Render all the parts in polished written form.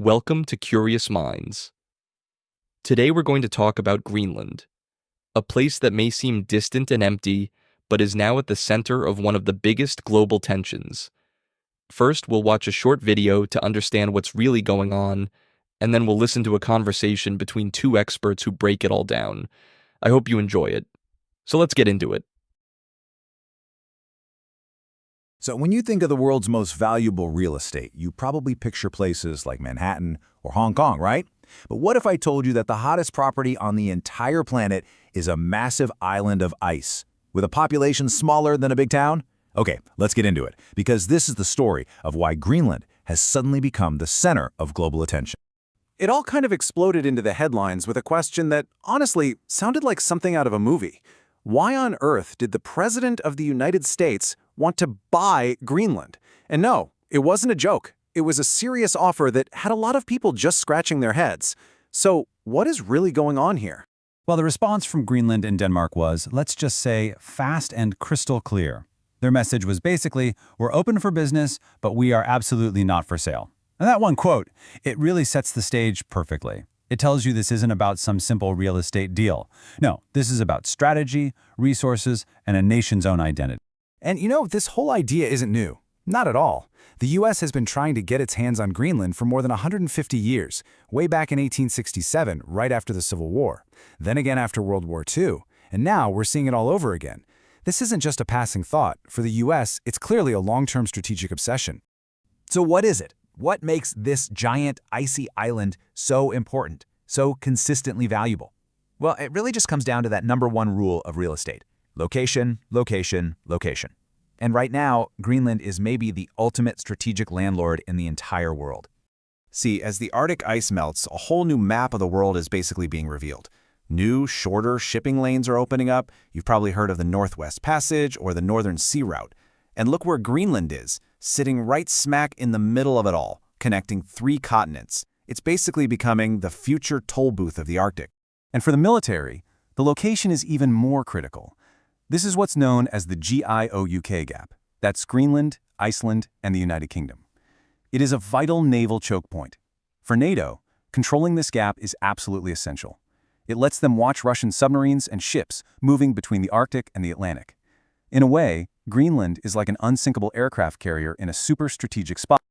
Welcome to Curious Minds. Today we're going to talk about Greenland, a place that may seem distant and empty, but is now at the center of one of the biggest global tensions. First, we'll watch a short video to understand what's really going on, and then we'll listen to a conversation between two experts who break it all down. I hope you enjoy it. So let's get into it. So when you think of the world's most valuable real estate, you probably picture places like Manhattan or Hong Kong, right? But what if I told you that the hottest property on the entire planet is a massive island of ice, with a population smaller than a big town? Okay, let's get into it, because this is the story of why Greenland has suddenly become the center of global attention. It all kind of exploded into the headlines with a question that, honestly, sounded like something out of a movie. Why on earth did the President of the United States want to buy Greenland? And no, it wasn't a joke. It was a serious offer that had a lot of people just scratching their heads. So, what is really going on here? Well, the response from Greenland and Denmark was, let's just say, fast and crystal clear. Their message was basically, we're open for business, but we are absolutely not for sale. And that one quote, it really sets the stage perfectly. It tells you this isn't about some simple real estate deal. No, this is about strategy, resources, and a nation's own identity. And you know, this whole idea isn't new. Not at all. The U.S. has been trying to get its hands on Greenland for more than 150 years, way back in 1867, right after the Civil War, then again after World War II, and now we're seeing it all over again. This isn't just a passing thought. For the U.S., it's clearly a long-term strategic obsession. So what is it? What makes this giant icy island so important, so consistently valuable? Well, it really just comes down to that number one rule of real estate. Location, location, location. And right now, Greenland is maybe the ultimate strategic landlord in the entire world. See, as the Arctic ice melts, a whole new map of the world is basically being revealed. New, shorter shipping lanes are opening up. You've probably heard of the Northwest Passage or the Northern Sea Route. And look where Greenland is, sitting right smack in the middle of it all, connecting 3 continents. It's basically becoming the future toll booth of the Arctic. And for the military, the location is even more critical. This is what's known as the GIOUK gap. That's Greenland, Iceland, and the United Kingdom. It is a vital naval choke point. For NATO, controlling this gap is absolutely essential. It lets them watch Russian submarines and ships moving between the Arctic and the Atlantic. In a way, Greenland is like an unsinkable aircraft carrier in a super strategic spot.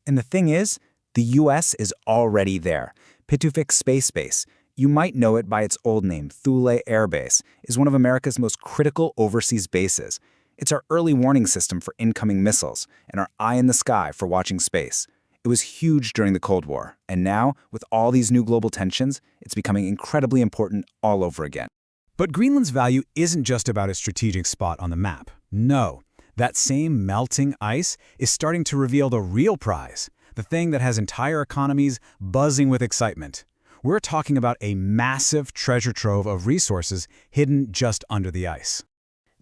And the thing is, the U.S. is already there. Pituffik Space Base, you might know it by its old name, Thule Air Base, is one of America's most critical overseas bases. It's our early warning system for incoming missiles and our eye in the sky for watching space. It was huge during the Cold War, and now, with all these new global tensions, it's becoming incredibly important all over again. But Greenland's value isn't just about its strategic spot on the map. No, that same melting ice is starting to reveal the real prize, the thing that has entire economies buzzing with excitement. We're talking about a massive treasure trove of resources hidden just under the ice.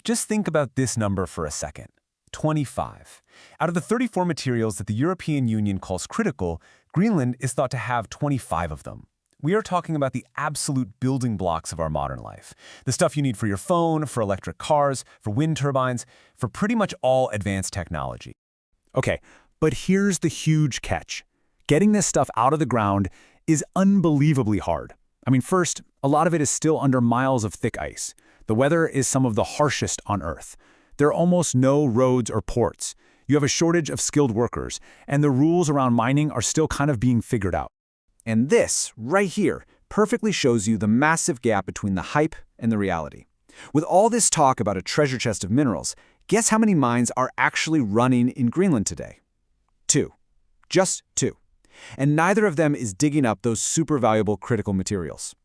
Just think about this number for a second. 25. Out of the 34 materials that the European Union calls critical, Greenland is thought to have 25 of them. We are talking about the absolute building blocks of our modern life. The stuff you need for your phone, for electric cars, for wind turbines, for pretty much all advanced technology. Okay, but here's the huge catch. Getting this stuff out of the ground is unbelievably hard. I mean, first, a lot of it is still under miles of thick ice. The weather is some of the harshest on Earth. There are almost no roads or ports. You have a shortage of skilled workers, and the rules around mining are still kind of being figured out. And this, right here, perfectly shows you the massive gap between the hype and the reality. With all this talk about a treasure chest of minerals, guess how many mines are actually running in Greenland today? 2. Just 2. And neither of them is digging up those super valuable critical materials.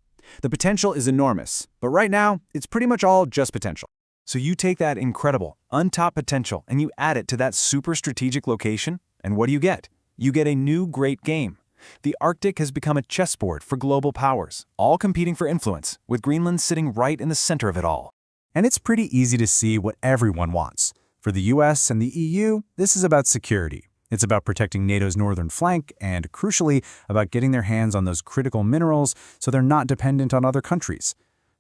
The potential is enormous, but right now, it's pretty much all just potential. So you take that incredible, untapped potential and you add it to that super strategic location, and what do you get? You get a new great game. The Arctic has become a chessboard for global powers, all competing for influence, with Greenland sitting right in the center of it all. And it's pretty easy to see what everyone wants. For the US and the EU, this is about security. It's about protecting NATO's northern flank and, crucially, about getting their hands on those critical minerals so they're not dependent on other countries.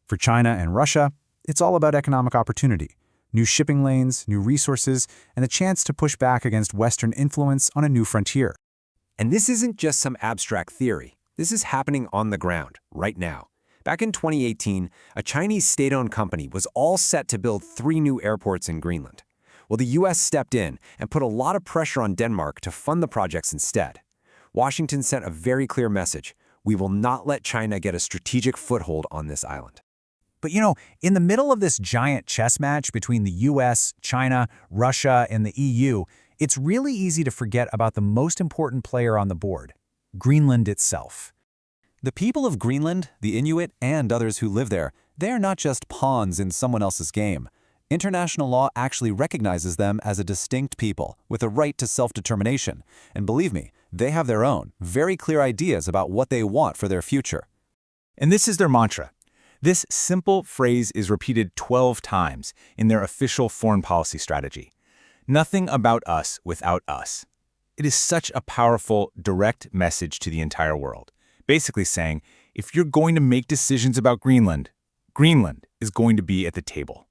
For China and Russia, it's all about economic opportunity, new shipping lanes, new resources, and the chance to push back against Western influence on a new frontier. And this isn't just some abstract theory. This is happening on the ground, right now. Back in 2018, a Chinese state-owned company was all set to build 3 new airports in Greenland. Well, the U.S. stepped in and put a lot of pressure on Denmark to fund the projects instead. Washington sent a very clear message. We will not let China get a strategic foothold on this island. But you know, in the middle of this giant chess match between the US, China, Russia, and the EU, it's really easy to forget about the most important player on the board, Greenland itself. The people of Greenland, the Inuit, and others who live there, they're not just pawns in someone else's game. International law actually recognizes them as a distinct people with a right to self-determination. And believe me, they have their own, very clear ideas about what they want for their future. And this is their mantra. This simple phrase is repeated 12 times in their official foreign policy strategy. Nothing about us without us. It is such a powerful, direct message to the entire world. Basically saying, if you're going to make decisions about Greenland, Greenland is going to be at the table.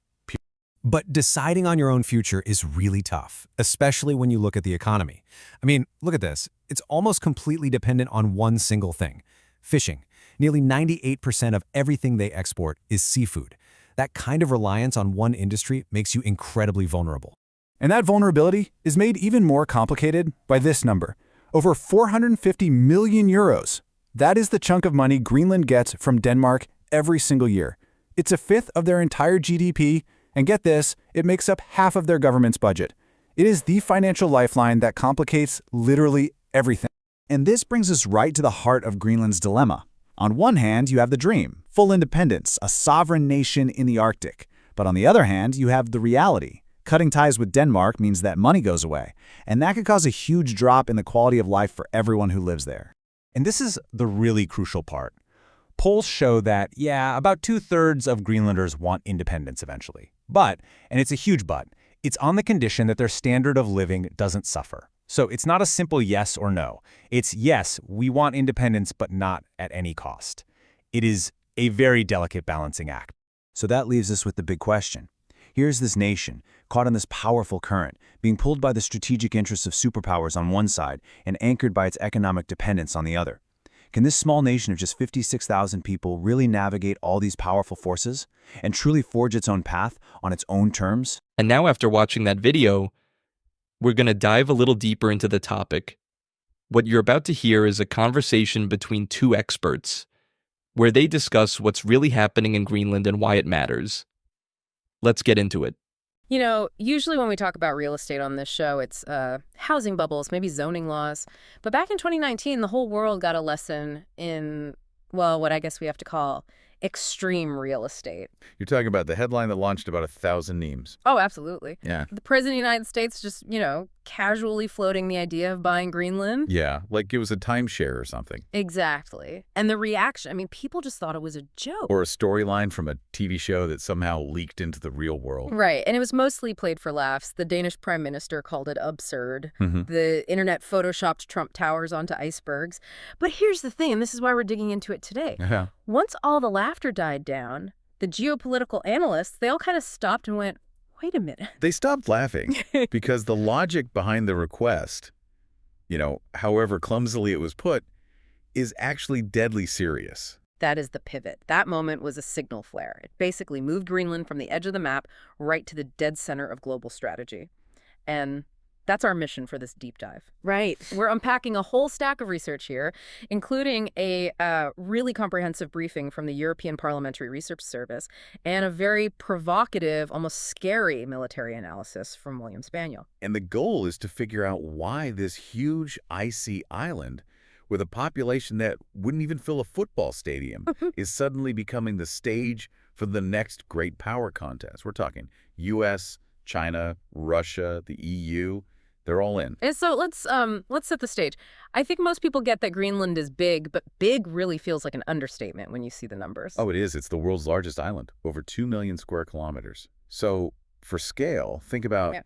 But deciding on your own future is really tough, especially when you look at the economy. I mean, look at this. It's almost completely dependent on one single thing: fishing. Nearly 98% of everything they export is seafood. That kind of reliance on one industry makes you incredibly vulnerable. And that vulnerability is made even more complicated by this number: over 450 million euros. That is the chunk of money Greenland gets from Denmark every single year. It's a fifth of their entire GDP, and get this, it makes up half of their government's budget. It is the financial lifeline that complicates literally everything. And this brings us right to the heart of Greenland's dilemma. On one hand, you have the dream, full independence, a sovereign nation in the Arctic. But on the other hand, you have the reality. Cutting ties with Denmark means that money goes away, and that could cause a huge drop in the quality of life for everyone who lives there. And this is the really crucial part. Polls show that, yeah, about 2/3 of Greenlanders want independence eventually. But, and it's a huge but, it's on the condition that their standard of living doesn't suffer. So it's not a simple yes or no. It's yes, we want independence, but not at any cost. It is a very delicate balancing act. So that leaves us with the big question. Here's this nation, caught in this powerful current, being pulled by the strategic interests of superpowers on one side and anchored by its economic dependence on the other. Can this small nation of just 56,000 people really navigate all these powerful forces and truly forge its own path on its own terms? And now, after watching that video, we're going to dive a little deeper into the topic. What you're about to hear is a conversation between 2 experts, where they discuss what's really happening in Greenland and why it matters. Let's get into it. You know, usually when we talk about real estate on this show, it's housing bubbles, maybe zoning laws. But back in 2019, the whole world got a lesson in, well, what I guess we have to call extreme real estate. You're talking about the headline that launched about 1,000 memes. Oh, absolutely. Yeah. The President of the United States just, casually floating the idea of buying Greenland. Yeah, like it was a timeshare or something. Exactly. And the reaction, I mean, people just thought it was a joke. Or a storyline from a TV show that somehow leaked into the real world. Right. And it was mostly played for laughs. The Danish prime minister called it absurd. Mm-hmm. The internet photoshopped Trump towers onto icebergs. But here's the thing, and this is why we're digging into it today. Yeah. Once all the laughter died down, the geopolitical analysts, they all kind of stopped and went, wait a minute. They stopped laughing because the logic behind the request, however clumsily it was put, is actually deadly serious. That is the pivot. That moment was a signal flare. It basically moved Greenland from the edge of the map right to the dead center of global strategy. And that's our mission for this deep dive. Right. We're unpacking a whole stack of research here, including a really comprehensive briefing from the European Parliamentary Research Service and a very provocative, almost scary military analysis from William Spaniel. And the goal is to figure out why this huge icy island with a population that wouldn't even fill a football stadium is suddenly becoming the stage for the next great power contest. We're talking U.S., China, Russia, the EU. They're all in. And so let's set the stage. I think most people get that Greenland is big, but big really feels like an understatement when you see the numbers. Oh, it is. It's the world's largest island, over 2 million square kilometers. So for scale, think about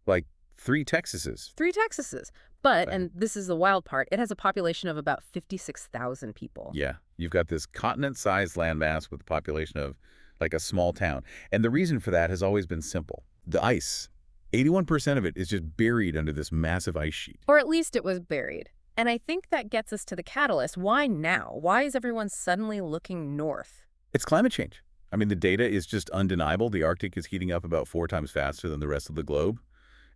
like 3 Texases. 3 Texases. But, and this is the wild part, it has a population of about 56,000 people. Yeah. You've got this continent-sized landmass with a population of like a small town. And the reason for that has always been simple. The ice. 81% of it is just buried under this massive ice sheet. Or at least it was buried. And I think that gets us to the catalyst. Why now? Why is everyone suddenly looking north? It's climate change. I mean, the data is just undeniable. The Arctic is heating up about 4 times faster than the rest of the globe.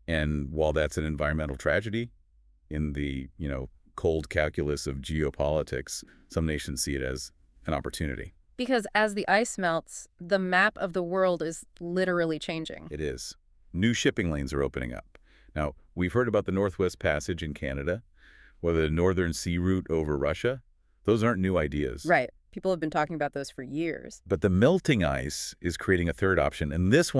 And while that's an environmental tragedy, in the, cold calculus of geopolitics, some nations see it as an opportunity. Because as the ice melts, the map of the world is literally changing. It is. New shipping lanes are opening up. Now, we've heard about the Northwest Passage in Canada, or the Northern Sea Route over Russia. Those aren't new ideas. Right. People have been talking about those for years. But the melting ice is creating a third option, and this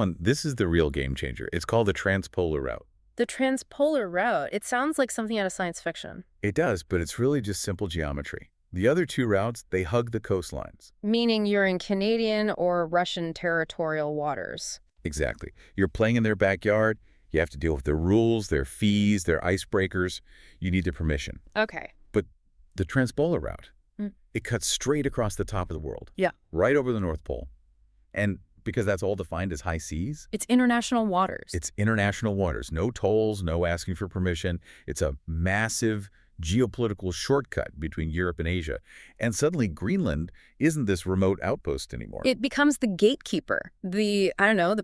is the real game changer. It's called the transpolar route. The transpolar route, it sounds like something out of science fiction. It does, but it's really just simple geometry. The other 2 routes, they hug the coastlines. Meaning you're in Canadian or Russian territorial waters. Exactly. You're playing in their backyard. You have to deal with their rules, their fees, their icebreakers. You need their permission. Okay. But the transpolar route, it cuts straight across the top of the world. Yeah. Right over the North Pole. And because that's all defined as high seas. It's international waters. It's international waters. No tolls, no asking for permission. It's a massive geopolitical shortcut between Europe and Asia. And suddenly Greenland isn't this remote outpost anymore. It becomes the gatekeeper, the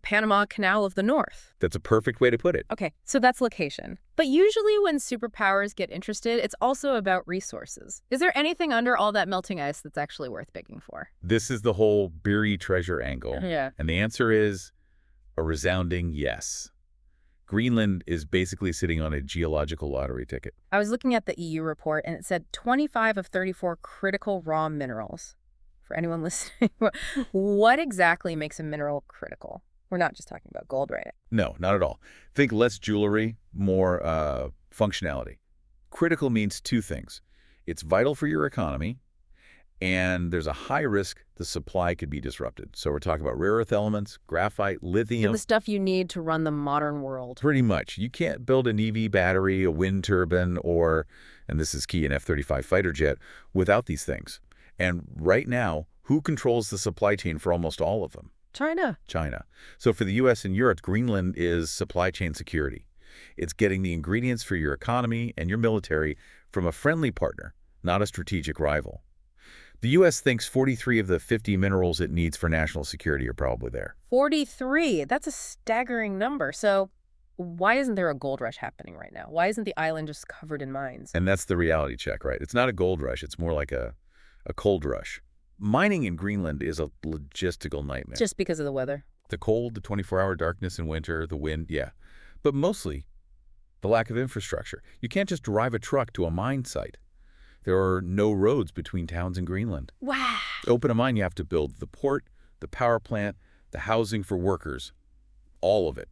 Panama Canal of the North. That's a perfect way to put it. Okay, so that's location. But usually when superpowers get interested, it's also about resources. Is there anything under all that melting ice that's actually worth bidding for? This is the whole buried treasure angle. Yeah. And the answer is a resounding yes. Greenland is basically sitting on a geological lottery ticket. I was looking at the EU report, and it said 25 of 34 critical raw minerals. For anyone listening, what exactly makes a mineral critical? We're not just talking about gold, right? No, not at all. Think less jewelry, more functionality. Critical means 2 things. It's vital for your economy, and there's a high risk the supply could be disrupted. So we're talking about rare earth elements, graphite, lithium. The stuff you need to run the modern world. Pretty much. You can't build an EV battery, a wind turbine, or, and this is key, an F-35 fighter jet, without these things. And right now, who controls the supply chain for almost all of them? China. China. So for the U.S. and Europe, Greenland is supply chain security. It's getting the ingredients for your economy and your military from a friendly partner, not a strategic rival. The U.S. thinks 43 of the 50 minerals it needs for national security are probably there. 43? That's a staggering number. So why isn't there a gold rush happening right now? Why isn't the island just covered in mines? And that's the reality check, right? It's not a gold rush. It's more like a cold rush. Mining in Greenland is a logistical nightmare. Just because of the weather? The cold, the 24-hour darkness in winter, the wind, yeah. But mostly the lack of infrastructure. You can't just drive a truck to a mine site. There are no roads between towns in Greenland. Wow. To open a mine, you have to build the port, the power plant, the housing for workers, all of it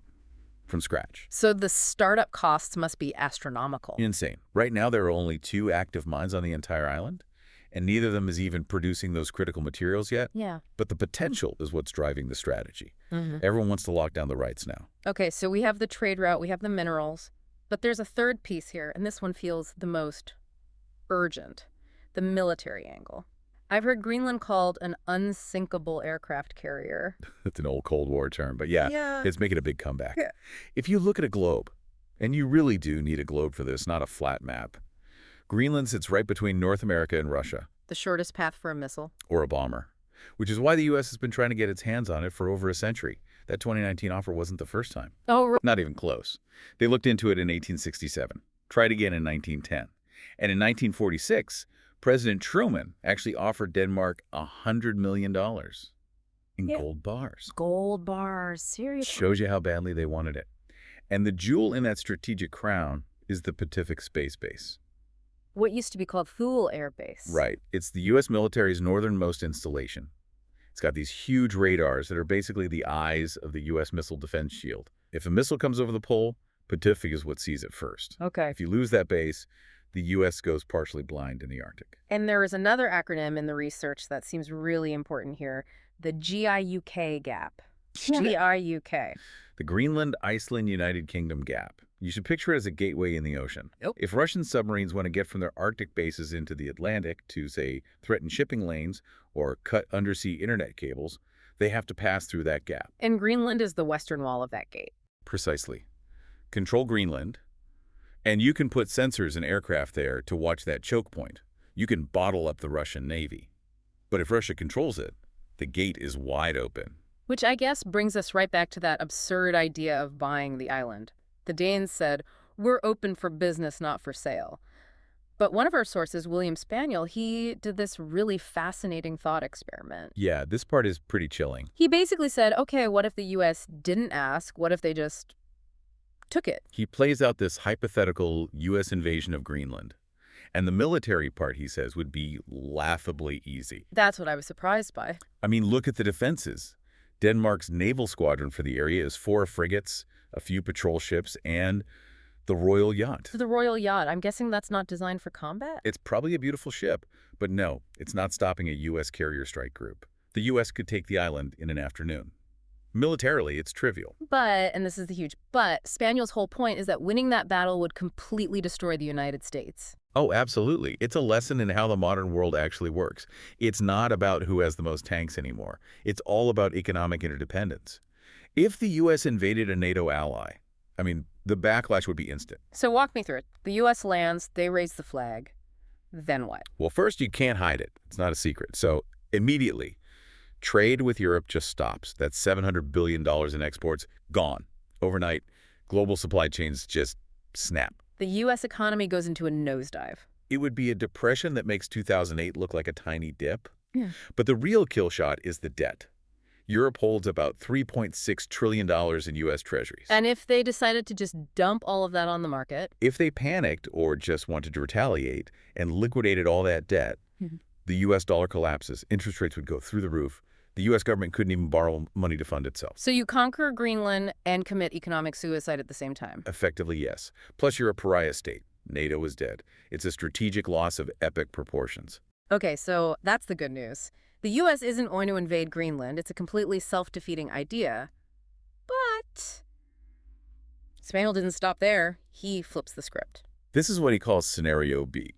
from scratch. So the startup costs must be astronomical. Insane. Right now, there are only 2 active mines on the entire island, and neither of them is even producing those critical materials yet. Yeah. But the potential is what's driving the strategy. Everyone wants to lock down the rights now. Okay, so we have the trade route, we have the minerals, but there's a third piece here, and this one feels the most urgent, the military angle. I've heard Greenland called an unsinkable aircraft carrier. That's an old Cold War term, but yeah, it's making a big comeback. Yeah. If you look at a globe, and you really do need a globe for this, not a flat map, Greenland sits right between North America and Russia. The shortest path for a missile. Or a bomber, which is why the U.S. has been trying to get its hands on it for over a century. That 2019 offer wasn't the first time. Oh, Not even close. They looked into it in 1867, tried again in 1910. And in 1946, President Truman actually offered Denmark $100 million in gold bars. Gold bars, seriously. Shows you how badly they wanted it. And the jewel in that strategic crown is the Pacific Space Base. What used to be called Thule Air Base. Right. It's the U.S. military's northernmost installation. It's got these huge radars that are basically the eyes of the U.S. missile defense shield. If a missile comes over the pole, Pacific is what sees it first. Okay. If you lose that base, the U.S. goes partially blind in the Arctic. And there is another acronym in the research that seems really important here, the GIUK gap. GIUK. The Greenland, Iceland, United Kingdom gap. You should picture it as a gateway in the ocean. Yep. If Russian submarines want to get from their Arctic bases into the Atlantic to, say, threaten shipping lanes or cut undersea internet cables, they have to pass through that gap. And Greenland is the western wall of that gate. Precisely. Control Greenland, And you can put sensors in aircraft there to watch that choke point. You can bottle up the Russian Navy. But if Russia controls it, the gate is wide open. Which I guess brings us right back to that absurd idea of buying the island. The Danes said, "We're open for business, not for sale." But one of our sources, William Spaniel, he did this really fascinating thought experiment. Yeah, this part is pretty chilling. He basically said, okay, what if the U.S. didn't ask? What if they just took it? He plays out this hypothetical U.S. invasion of Greenland. And the military part, he says, would be laughably easy. That's what I was surprised by. I mean, look at the defenses. Denmark's naval squadron for the area is 4 frigates, a few patrol ships, and the Royal Yacht. The Royal Yacht, I'm guessing that's not designed for combat? It's probably a beautiful ship, but no, it's not stopping a U.S. carrier strike group. The U.S. could take the island in an afternoon. Militarily, it's trivial. But, and this is the huge but, Spaniel's whole point is that winning that battle would completely destroy the United States. Oh, absolutely. It's a lesson in how the modern world actually works. It's not about who has the most tanks anymore. It's all about economic interdependence. If the U.S. invaded a NATO ally, I mean, the backlash would be instant. So walk me through it. The U.S. lands, they raise the flag. Then what? Well, first, you can't hide it. It's not a secret. So immediately, trade with Europe just stops. That's $700 billion in exports, gone. Overnight, global supply chains just snap. The U.S. economy goes into a nosedive. It would be a depression that makes 2008 look like a tiny dip. Yeah. But the real kill shot is the debt. Europe holds about $3.6 trillion in U.S. treasuries. And if they decided to just dump all of that on the market? If they panicked or just wanted to retaliate and liquidated all that debt, the U.S. dollar collapses, interest rates would go through the roof. The U.S. government couldn't even borrow money to fund itself. So you conquer Greenland and commit economic suicide at the same time? Effectively, yes. Plus, you're a pariah state. NATO is dead. It's a strategic loss of epic proportions. Okay, so that's the good news. The U.S. isn't going to invade Greenland. It's a completely self-defeating idea. But Spaniel didn't stop there. He flips the script. This is what he calls Scenario B,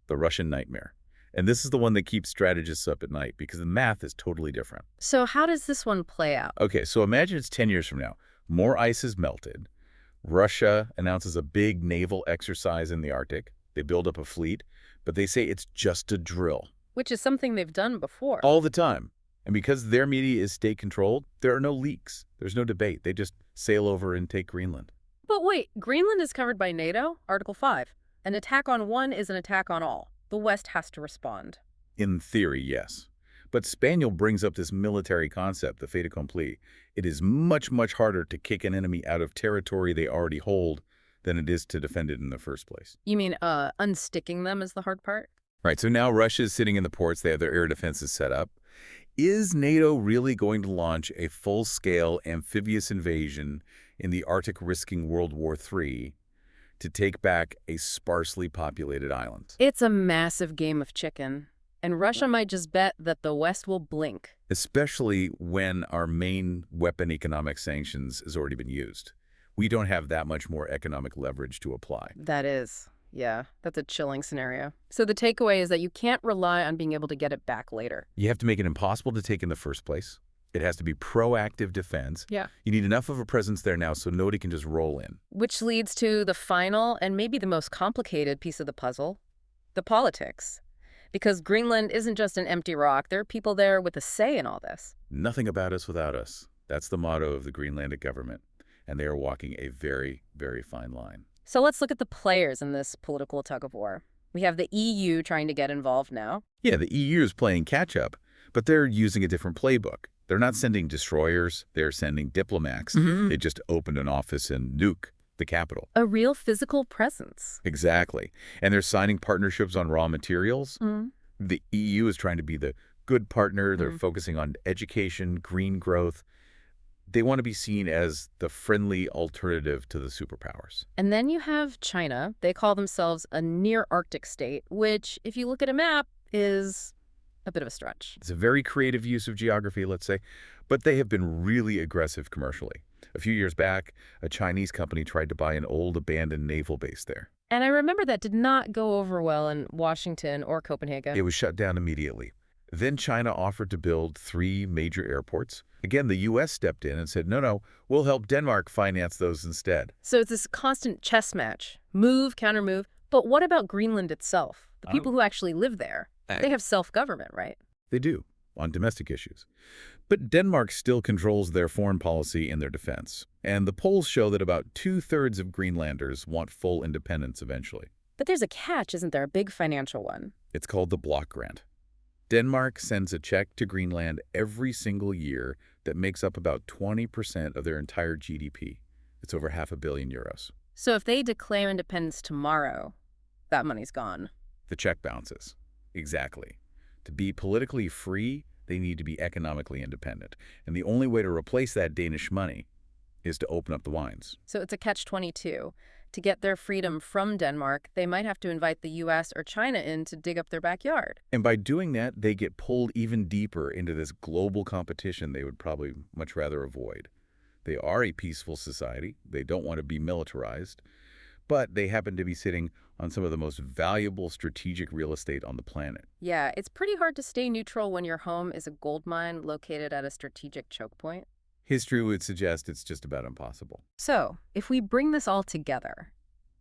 the Russian nightmare. And this is the one that keeps strategists up at night because the math is totally different. So how does this one play out? Okay, so imagine it's 10 years from now. More ice is melted. Russia announces a big naval exercise in the Arctic. They build up a fleet, but they say it's just a drill. Which is something they've done before. All the time. And because their media is state-controlled, there are no leaks. There's no debate. They just sail over and take Greenland. But wait, Greenland is covered by NATO, Article 5. An attack on one is an attack on all. The West has to respond. In theory, yes. But Spaniel brings up this military concept, the fait accompli. It is much, much harder to kick an enemy out of territory they already hold than it is to defend it in the first place. You mean unsticking them is the hard part? Right, so now Russia's sitting in the ports. They have their air defenses set up. Is NATO really going to launch a full-scale amphibious invasion in the Arctic, risking World War III to take back a sparsely populated island? It's a massive game of chicken. And Russia might just bet that the West will blink. Especially when our main weapon economic sanctions has already been used. We don't have that much more economic leverage to apply. That is. Yeah, that's a chilling scenario. So the takeaway is that you can't rely on being able to get it back later. You have to make it impossible to take in the first place. It has to be proactive defense. Yeah. You need enough of a presence there now so nobody can just roll in. Which leads to the final and maybe the most complicated piece of the puzzle, the politics. Because Greenland isn't just an empty rock. There are people there with a say in all this. Nothing about us without us. That's the motto of the Greenlandic government. And they are walking a very, very fine line. So let's look at the players in this political tug-of-war. We have the EU trying to get involved now. Yeah, the EU is playing catch-up, but they're using a different playbook. They're not sending destroyers. They're sending diplomats. They just opened an office in Nuuk, the capital. A real physical presence. Exactly. And they're signing partnerships on raw materials. The EU is trying to be the good partner. They're focusing on education, green growth. They want to be seen as the friendly alternative to the superpowers. And then you have China. They call themselves a near-Arctic state, which, if you look at a map, is a bit of a stretch. It's a very creative use of geography, let's say, but they have been really aggressive commercially. A few years back, a Chinese company tried to buy an old abandoned naval base there. And I remember that did not go over well in Washington or Copenhagen. It was shut down immediately. Then China offered to build 3 major airports. Again, the U.S. stepped in and said, no, we'll help Denmark finance those instead. So it's this constant chess match. Move, counter-move. But what about Greenland itself? The people who actually live there, they have self-government, right? They do, on domestic issues. But Denmark still controls their foreign policy and their defense. And the polls show that about 2/3 of Greenlanders want full independence eventually. But there's a catch, isn't there? A big financial one. It's called the block grant. Denmark sends a check to Greenland every single year that makes up about 20% of their entire GDP. It's over €500 million. So if they declare independence tomorrow, that money's gone. The check bounces. Exactly. To be politically free, they need to be economically independent. And the only way to replace that Danish money is to open up the wines. So it's a catch-22. To get their freedom from Denmark, they might have to invite the U.S. or China in to dig up their backyard. And by doing that, they get pulled even deeper into this global competition they would probably much rather avoid. They are a peaceful society. They don't want to be militarized. But they happen to be sitting on some of the most valuable strategic real estate on the planet. Yeah, it's pretty hard to stay neutral when your home is a gold mine located at a strategic choke point. History would suggest it's just about impossible. So, if we bring this all together,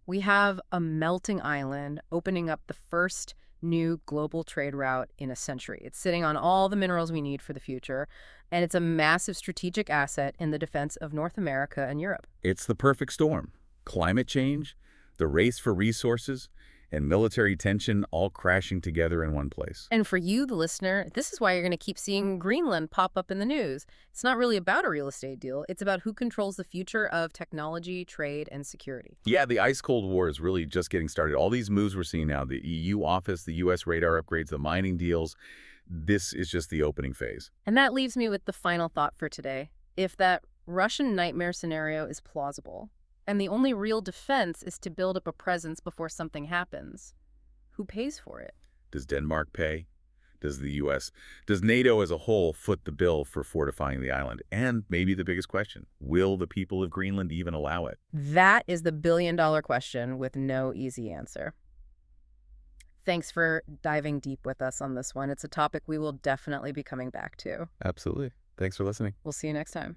we have a melting island opening up the first new global trade route in a century. It's sitting on all the minerals we need for the future, and it's a massive strategic asset in the defense of North America and Europe. It's the perfect storm. Climate change, the race for resources, and military tension all crashing together in one place. And for you, the listener, this is why you're going to keep seeing Greenland pop up in the news. It's not really about a real estate deal. It's about who controls the future of technology, trade, and security. Yeah, the ice-cold war is really just getting started. All these moves we're seeing now, the EU office, the U.S. radar upgrades, the mining deals, this is just the opening phase. And that leaves me with the final thought for today. If that Russian nightmare scenario is plausible, and the only real defense is to build up a presence before something happens, who pays for it? Does Denmark pay? Does the U.S., does NATO as a whole foot the bill for fortifying the island? And maybe the biggest question, will the people of Greenland even allow it? That is the billion-dollar question with no easy answer. Thanks for diving deep with us on this one. It's a topic we will definitely be coming back to. Absolutely. Thanks for listening. We'll see you next time.